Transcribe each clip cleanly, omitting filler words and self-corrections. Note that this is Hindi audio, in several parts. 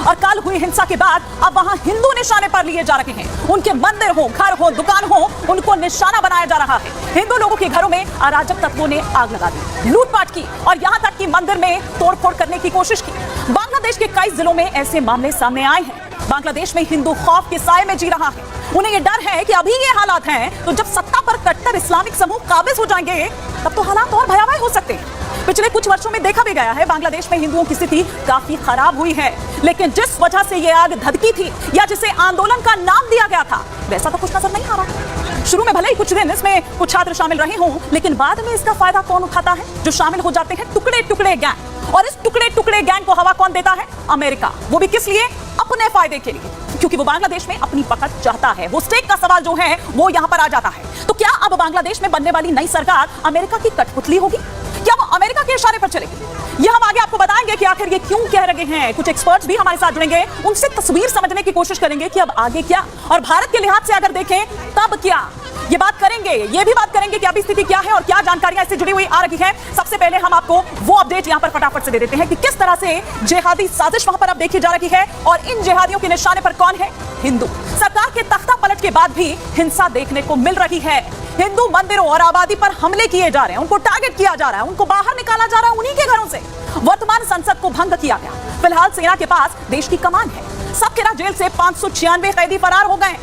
और कल हुई हिंसा के बाद अब वहां हिंदू निशाने पर लिए जा रहे हैं। उनके मंदिर हो, घर हो, दुकान हो, उनको निशाना बनाया जा रहा है। हिंदू लोगों के घरों में अराजक तत्वों ने आग लगा दी, लूटपाट की और यहां तक कि मंदिर में तोड़फोड़ करने की कोशिश की। बांग्लादेश के कई जिलों में ऐसे मामले सामने आए हैं। बांग्लादेश में हिंदू खौफ के साए में जी रहा है। उन्हें यह डर है कि अभी ये हालात हैं तो जब सत्ता पर कट्टर इस्लामिक समूह काबिज हो जाएंगे तब तो हालात और भयावह हो सकते हैं। पिछले कुछ वर्षों में देखा भी गया है बांग्लादेश में हिंदुओं की स्थिति काफी खराब हुई है, लेकिन जिस वजह से ये आग धधकी थी या जिसे आंदोलन का नाम दिया गया था वैसा तो कुछ नजर नहीं आ रहा। शुरू में भले ही कुछ दिन इसमें कुछ छात्र शामिल रहे हों, लेकिन बाद में इसका फायदा कौन उठाता है? जो शामिल हो जाते हैं टुकड़े टुकड़े गैंग। और इस टुकड़े टुकड़े गैंग को हवा कौन देता है? अमेरिका। वो भी किस लिए? अपने फायदे के लिए, क्योंकि वो बांग्लादेश में अपनी पकड़ चाहता है। वो स्टेक का सवाल जो है वो यहां पर आ जाता है। तो क्या अब बांग्लादेश में बनने वाली नई सरकार अमेरिका की कठपुतली होगी? क्या वो अमेरिका के इशारे पर चलेगी? ये हम आगे आपको बताएंगे कि आखिर ये क्यों कह रहे हैं। कुछ एक्सपर्ट्स भी हमारे साथ जुड़ेंगे, उनसे तस्वीर समझने की कोशिश करेंगे कि अब आगे क्या, और भारत के लिहाज से अगर देखें तब क्या। ये बात करेंगे, ये भी बात करेंगे कि अभी स्थिति क्या है और क्या जानकारियां इससे जुड़ी हुई आ रही है। सबसे पहले हम आपको वो अपडेट यहां पर फटाफट से दे देते हैं कि किस तरह से जिहादी साजिश वहां पर अब देखी जा रही है और इन जिहादियों के निशाने पर कौन है? हिंदू। सरकार के तख्ता पलट के बाद भी हिंसा देखने को मिल रही है। हिंदू मंदिरों और आबादी पर हमले किए जा रहे हैं, उनको टारगेट किया जा रहा है, उनको बाहर निकाला जा रहा है उन्हीं के घरों से। वर्तमान संसद को भंग किया गया। फिलहाल सेना के पास देश की कमान है। सबकेरा जेल से 596 कैदी फरार हो गए।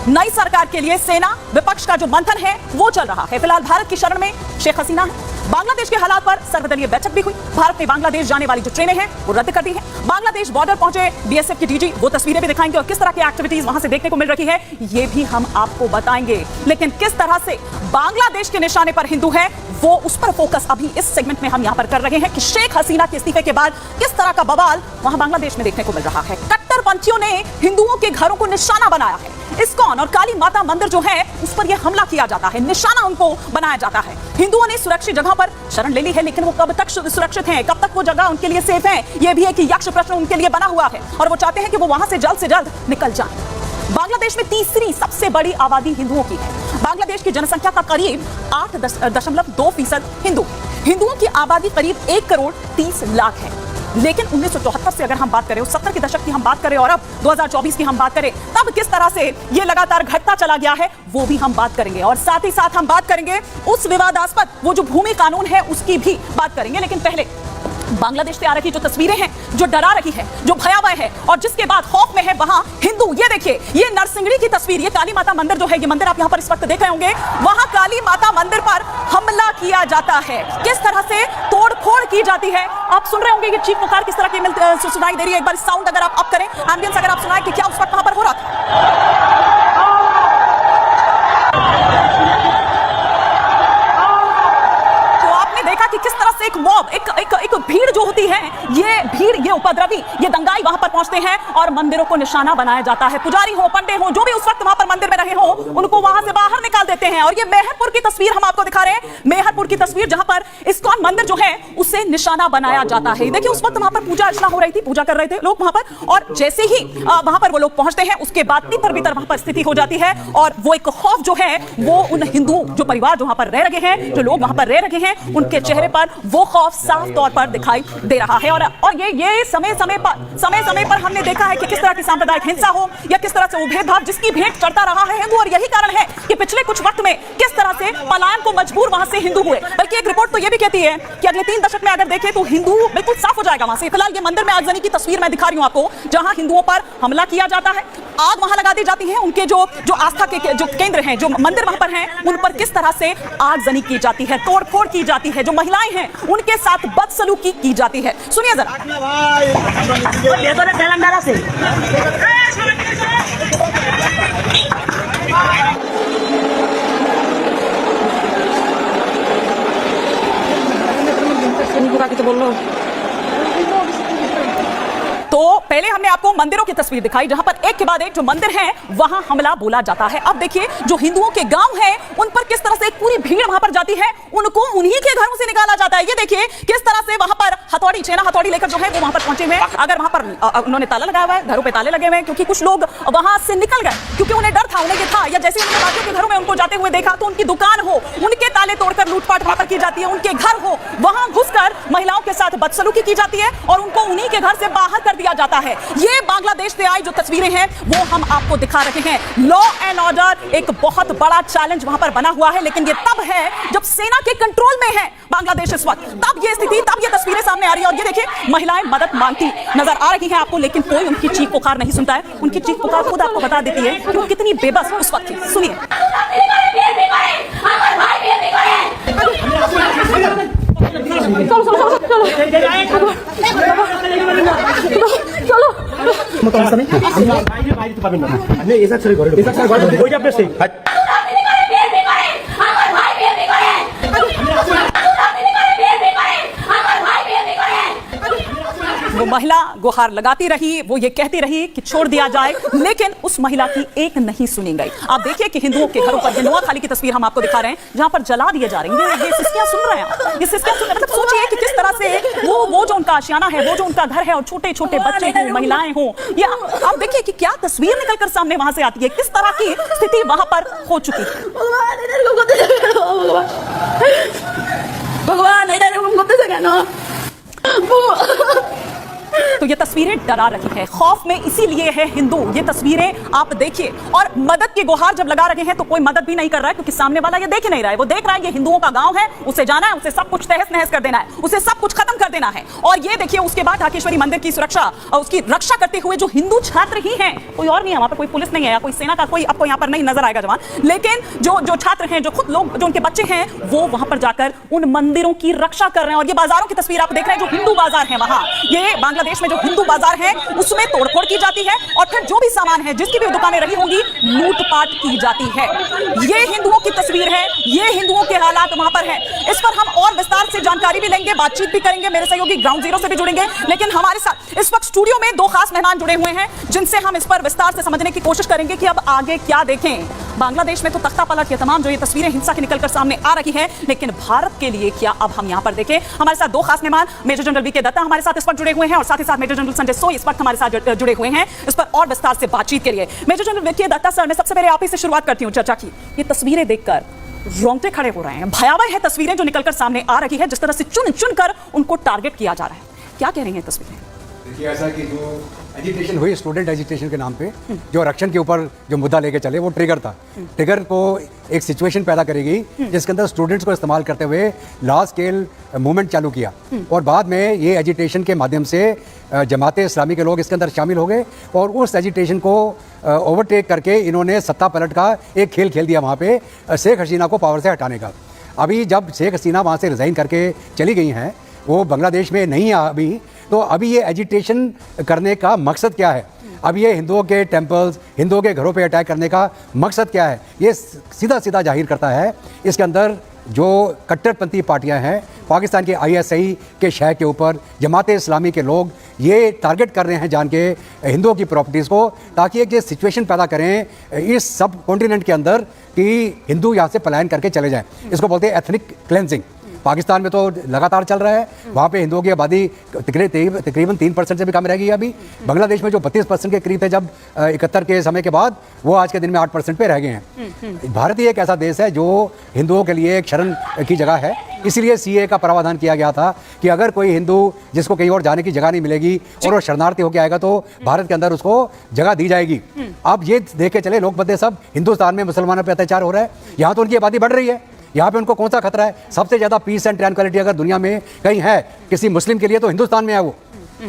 नई सरकार के लिए सेना विपक्ष का जो मंथन है वो चल रहा है। फिलहाल भारत की शरण में शेख हसीना है। बांग्लादेश के हालात पर सर्वदलीय बैठक भी हुई। भारत ने बांग्लादेश जाने वाली जो ट्रेनें हैं वो रद्द कर दी है। बांग्लादेश बॉर्डर पहुंचे बीएसएफ के डीजी, वो तस्वीरें भी दिखाएंगे और किस तरह की एक्टिविटीज वहां से देखने को मिल रही है ये भी हम आपको बताएंगे। लेकिन किस तरह से बांग्लादेश के निशाने पर हिंदू है वो उस पर फोकस अभी इस सेगमेंट में हम यहां पर कर रहे हैं कि शेख हसीना के इस्तीफे के बाद किस तरह का बवाल वहां बांग्लादेश में देखने को मिल रहा है। कट्टरपंथियों ने हिंदुओं के घरों को निशाना बनाया है। इस्कॉन और काली माता मंदिर जो है उस पर यह हमला किया जाता है, निशाना उनको बनाया जाता है। हिंदुओं ने सुरक्षित जगह पर शरण ले ली है, लेकिन वो कब तक सुरक्षित हैं, कब तक वो जगह उनके लिए सेफ है, ये भी है कि यक्ष प्रश्न उनके लिए बना हुआ है और वो चाहते हैं कि वो वहां से जल्द निकल जाए। बांग्लादेश में तीसरी सबसे बड़ी आबादी हिंदुओं की है। बांग्लादेश की जनसंख्या का करीब 8.2% हिंदू। हिंदुओं की आबादी करीब 1 करोड़ 30 लाख है। लेकिन 1974 से अगर हम बात करें, 70 के दशक की हम बात करें और अब 2024 की हम बात करें, तब किस तरह से ये लगातार घटता चला गया है वो भी हम बात करेंगे। और साथ ही साथ हम बात करेंगे उस विवादास्पद वो जो भूमि कानून है उसकी भी बात करेंगे। लेकिन पहले बांग्लादेश से आ रही जो तस्वीरें हैं, जो डरा रही है, जो भयावह है और जिसके बाद खौफ में है वहां हिंदू। ये देखिए, ये नरसिंगड़ी की तस्वीर, ये काली माता मंदिर जो है, ये मंदिर आप यहां पर इस वक्त देख रहे होंगे, वहां काली माता मंदिर पर हमला किया जाता है। किस तरह से तोड़फोड़ की जाती है आप सुन रहे होंगे। ये चीख पुकार किस तरह की सुनाई दे रही है। एक बार साउंड अगर आप अप करें, एम्बियंस अगर आप सुनाएं कि क्या उस वक्त वहां पर हो रहा था। कि किस तरह से एक मॉब, एक भीड़ जो होती है, ये भीड़, ये उपद्रवी, ये दंगाई वहां पर पहुंचते हैं और मंदिरों को निशाना बनाया जाता है। पुजारी हो, पंडे हो, जो भी उस वक्त वहां पर मंदिर में रहे हो, उनको वहां से बाहर निकाल देते हैं। और ये मेहरपुर की तस्वीर हम आपको दिखा रहे हैं, मेहरपुर की तस्वीर जहां पर इस्कॉन मंदिर जो है उसे निशाना बनाया जाता है। देखिए, उस वक्त वहां पर पूजा अर्चना हो रही थी, पूजा कर रहे थे लोग वहां पर, और जैसे ही वहां पर वो लोग पहुंचते हैं उसके बाद तितर-बितर वहां पर स्थिति हो जाती है। और वो एक खौफ जो है वो उन हिंदू जो परिवार जो वहां पर रह रहे हैं, जो लोग वहां पर रह रहे हैं, उनके चेहरे पर वो खौफ साफ तौर पर दिखाई दे रहा है। और ये समय समय पर हमने देखा है कि किस तरह की सांप्रदायिक हिंसा हो या किस तरह से वो भेदभाव जिसकी भेंट चढ़ता रहा है हिंदू। और यही कारण है कि पिछले कुछ वक्त में किस तरह से पलायन को मजबूर वहां से हिंदू हुए। बल्कि एक रिपोर्ट तो ये भी कहती है कि अगले 3 दशक में अगर देखें तो हिंदू बिल्कुल साफ हो जाएगा वहां से। फिलहाल ये मंदिर में आगजनी की तस्वीर मैं दिखा रही हूं आपको, जहां हिंदुओं पर हमला किया जाता है, आग वहां लगा दी जाती है। उनके जो आस्था के जो केंद्र हैं, जो मंदिर वहां पर हैं, उन पर किस तरह से आगजनी की जाती है, तोड़फोड़ की जाती है। जो महिलाएं हैं उनके साथ बदसलूकी की जाती है। सुनिए जरा। तेलंगाना से तो पहले हमने आपको मंदिरों की तस्वीर दिखाई जहां पर एक के बाद एक जो मंदिर हैं वहां हमला बोला जाता है। अब देखिए, जो हिंदुओं के गांव हैं उन पर किस तरह से एक पूरी भीड़ वहां पर जाती है, उनको उन्हीं के घरों से निकाला जाता है। ये देखिए किस तरह से वहां पर हथौड़ी, छेना हथौड़ी लेकर जो है वो वहां पर पहुंचे हुए। अगर वहां पर उन्होंने ताला लगाया हुआ है, घरों पे ताले लगे हुए हैं, क्योंकि कुछ लोग वहां से निकल गए, क्योंकि उन्हें डर था, उन्हें ये था, या जैसे उन्होंने बाकियों के घरों में उनको जाते हुए देखा तो उनकी दुकान हो, उनके ताले तोड़कर लूटपाट वहां पर की जाती है। उनके घर हो, वहां घुसकर महिलाओं के साथ बदसलूकी की जाती है और उनको उन्हीं के घर से बाहर कर दिया जाता जाता है। ये बांग्लादेश से आई जो तस्वीरें हैं वो हम आपको दिखा रहे हैं। लॉ एंड ऑर्डर एक बहुत बड़ा चैलेंज वहां पर बना हुआ है, लेकिन ये तब है जब सेना के कंट्रोल में है बांग्लादेश इस वक्त, तब ये स्थिति, तब ये तस्वीरें सामने आ रही है। और ये देखिए महिलाएं मदद मांगती नजर आ रही हैं आपको, लेकिन कोई उनकी चीख पुकार नहीं सुनता है। उनकी चीख पुकार खुद आपको बता देती है कि वो कितनी बेबस उस वक्त थी। सुनिए। वो महिला गुहार लगाती रही, वो ये कहती रही कि छोड़ दिया जाए, लेकिन उस महिला की एक नहीं सुनी गई। आप देखिए कि हिंदुओं के घरों पर, नोआखाली की तस्वीर हम आपको दिखा रहे हैं जहां पर जला दिए जा रहे हैं। ये सिस्कियां सुन रहे हैं, ये सिस्कियां सुन रहे हैं। मतलब सोचिए कि किस तरह से वो जो उनका आशियाना है, वो जो उनका घर है, और छोटे छोटे बच्चे हों, महिलाएं हों, या आप देखिए कि क्या तस्वीर निकलकर सामने वहां से आती है, किस तरह की स्थिति वहां पर हो चुकी है। तो ये तस्वीरें डरा रही है, खौफ में इसीलिए है हिंदू। ये तस्वीरें आप देखिए, और मदद की गुहार जब लगा रहे हैं तो कोई मदद भी नहीं कर रहा है, क्योंकि सामने वाला ये देख ही नहीं रहा है। वो देख रहा है ये हिंदुओं का गांव है, उसे जाना है, उसे सब कुछ तहस नहस कर देना है, उसे सब कुछ खत्म कर देना है। और ये देखिए उसके बाद ढाकेश्वरी मंदिर की सुरक्षा और उसकी रक्षा करते हुए जो हिंदू छात्र ही हैं, कोई और नहीं है वहां पर, कोई पुलिस नहीं है या कोई सेना का कोई आपको यहाँ पर नहीं नजर आएगा जवान, लेकिन जो छात्र हैं, जो खुद लोग, जो उनके बच्चे हैं, वो वहां पर जाकर उन मंदिरों की रक्षा कर रहे हैं। और ये बाजारों की तस्वीर आप देख रहे हैं, जो हिंदू बाजार है वहां, ये बांग्लादेश में जो हिंदू बाजार है उसमें तोड़फोड़ की जाती है, और फिर जो भी सामान है, जिसकी भी दुकानें रही होंगी, लूटपाट की जाती है। ये हिंदुओं की तस्वीर है, ये हिंदुओं के हालात वहां पर है। इस पर हम और विस्तार से जानकारी भी लेंगे, बातचीत भी करेंगे, मेरे सहयोगी ग्राउंड जीरो से भी जुड़ेंगे। लेकिन हमारे साथ इस वक्त स्टूडियो में दो खास मेहमान जुड़े हुए हैं, जिनसे हम इस पर विस्तार से समझने की कोशिश करेंगे कि अब आगे क्या देखें। बांग्लादेश में तो तख्ता पलट के तमाम जो ये तस्वीरें हिंसा की निकलकर सामने आ रही है, लेकिन भारत के लिए क्या, अब हम यहां पर देखें। हमारे साथ दो खास मेहमान, मेजर जनरल वीके दत्ता हमारे साथ इस वक्त जुड़े हुए हैं, और साथ ही साथ मेजर जनरल संजय सोई इस वक्त हमारे साथ जुड़े हुए हैं इस पर और विस्तार से बातचीत के लिए। Major general V K Datta sir, मैं सबसे पहले आप ही से शुरुआत करती हूं चर्चा की। ये तस्वीरें देखकर रोंगटे खड़े हो रहे हैं, भयावह है तस्वीरें जो निकलकर सामने आ रही है, जिस तरह से चुन चुन कर उनको टारगेट किया जा रहा है। क्या कह रही हैं तस्वीरें? देखिए, ऐसा कि जो एजिटेशन हुई स्टूडेंट एजिटेशन के नाम पे, जो आरक्षण के ऊपर जो मुद्दा लेके चले, वो ट्रिगर था। ट्रिगर को एक सिचुएशन पैदा करेगी जिसके अंदर स्टूडेंट्स को इस्तेमाल करते हुए लार्ज स्केल मूवमेंट चालू किया, और बाद में ये एजिटेशन के माध्यम से जमाते इस्लामी के लोग इसके अंदर शामिल हो गए, और उस एजिटेशन को ओवरटेक करके इन्होंने सत्ता पलट का एक खेल खेल दिया वहाँ पे, शेख हसीना को पावर से हटाने का। अभी जब शेख हसीना वहाँ से रिज़ाइन करके चली गई हैं, वो बांग्लादेश में नहीं है अभी, तो अभी ये एजिटेशन करने का मकसद क्या है? अब ये हिंदुओं के टेम्पल्स, हिंदुओं के घरों पे अटैक करने का मकसद क्या है? ये सीधा सीधा जाहिर करता है इसके अंदर जो कट्टरपंथी पार्टियां हैं, पाकिस्तान के ISI के शहर के ऊपर जमात इस्लामी के लोग ये टारगेट कर रहे हैं जान के हिंदुओं की प्रॉपर्टीज़ को, ताकि एक ये सिचुएशन पैदा करें इस सब कॉन्टिनेंट के अंदर कि हिंदू यहाँ से पलायन करके चले जाएं। इसको बोलते हैं एथनिक क्लेंजिंग। पाकिस्तान में तो लगातार चल रहा है, वहाँ पे हिंदुओं की आबादी तकरीबन 3% से भी कम रह गई अभी। बांग्लादेश में जो 32% के करीब थे जब 71 के समय के बाद, वो आज के दिन में 8% पे रह गए हैं। भारत ही एक ऐसा देश है जो हिंदुओं के लिए एक शरण की जगह है, इसलिए CA का प्रावधान किया गया था कि अगर कोई हिंदू जिसको कहीं और जाने की जगह नहीं मिलेगी और वो शरणार्थी होकर आएगा तो भारत के अंदर उसको जगह दी जाएगी। अब ये देख के चले लोग बदले सब हिंदुस्तान में मुसलमानों पर अत्याचार हो रहा है, यहाँ तो उनकी आबादी बढ़ रही है, यहाँ पे उनको कौन सा खतरा है? सबसे ज़्यादा पीस एंड ट्रैंक्विलिटी अगर दुनिया में कहीं है किसी मुस्लिम के लिए तो हिंदुस्तान में है, वो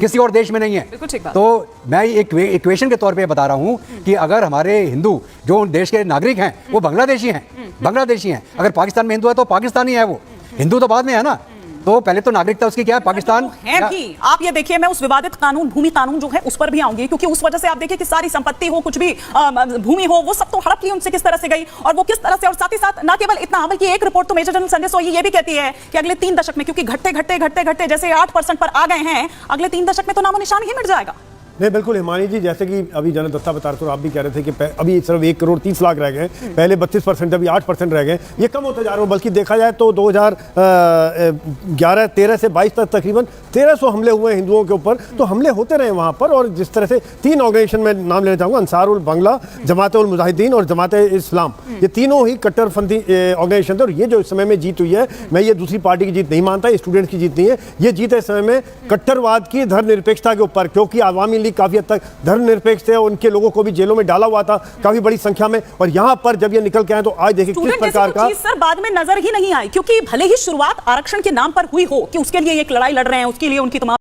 किसी और देश में नहीं है। तो मैं एक इक्वेशन के तौर पे बता रहा हूँ कि अगर हमारे हिंदू जो देश के नागरिक हैं वो बांग्लादेशी हैं, अगर पाकिस्तान में हिंदू है तो पाकिस्तानी है, वो हिंदू तो बाद में है ना, तो पहले तो नागरिकता उसकी क्या है, पाकिस्तान है भी। आप ये देखिए, मैं उस विवादित कानून, भूमि कानून जो है उस पर भी आऊंगी, क्योंकि उस वजह से आप देखिए कि सारी संपत्ति हो, कुछ भी भूमि हो, वो सब तो हड़प ली उनसे किस तरह से गई, और वो किस तरह से, और साथ ही साथ ना केवल इतना, बल्कि एक रिपोर्ट तो मेजर जनरल संजय सोई ये भी कहती है कि अगले 3 दशक में, क्योंकि घटते जैसे 8% पर आ गए हैं, अगले 3 दशक में तो नामो निशान ही मिट जाएगा। नहीं, बिल्कुल हिमानी जी, जैसे कि अभी जनरल दत्ता बता रहे थे और आप भी कह रहे थे कि अभी सिर्फ 1,30,00,000 रह गए, पहले 32%, अभी 8% रह गए, ये कम होते जा रहे हो। बल्कि देखा जाए तो 2013 से 22 तक तकरीबन 1300 हमले हुए हिंदुओं के ऊपर, तो हमले होते रहे वहाँ पर। और जिस तरह से 3 ऑर्गेनाइजेशन में नाम लेना चाहूँगा, अंसारुल बांग्ला, जमात उल मुजाहिदीन और जमात इस्लाम, ये तीनों ही कट्टरपंथी ऑर्गेनाइजेशन थे। और ये जो इस समय में जीत हुई है, मैं ये दूसरी पार्टी की जीत नहीं मानता, ये स्टूडेंट्स की जीत नहीं है, ये जीत है इस समय में कट्टरवाद की धर्मनिरपेक्षता के ऊपर, क्योंकि अवामी लीग काफी हद तक धर्मनिरपेक्ष थे, उनके लोगों को भी जेलों में डाला हुआ था काफी बड़ी संख्या में, और यहाँ पर जब ये निकल के आए तो आज देखिए किस प्रकार का चीज सर बाद में नजर ही नहीं आई, क्योंकि भले ही शुरुआत आरक्षण के नाम पर हुई हो कि उसके लिए एक लड़ाई लड़ रहे हैं, उसके लिए उनकी तमाम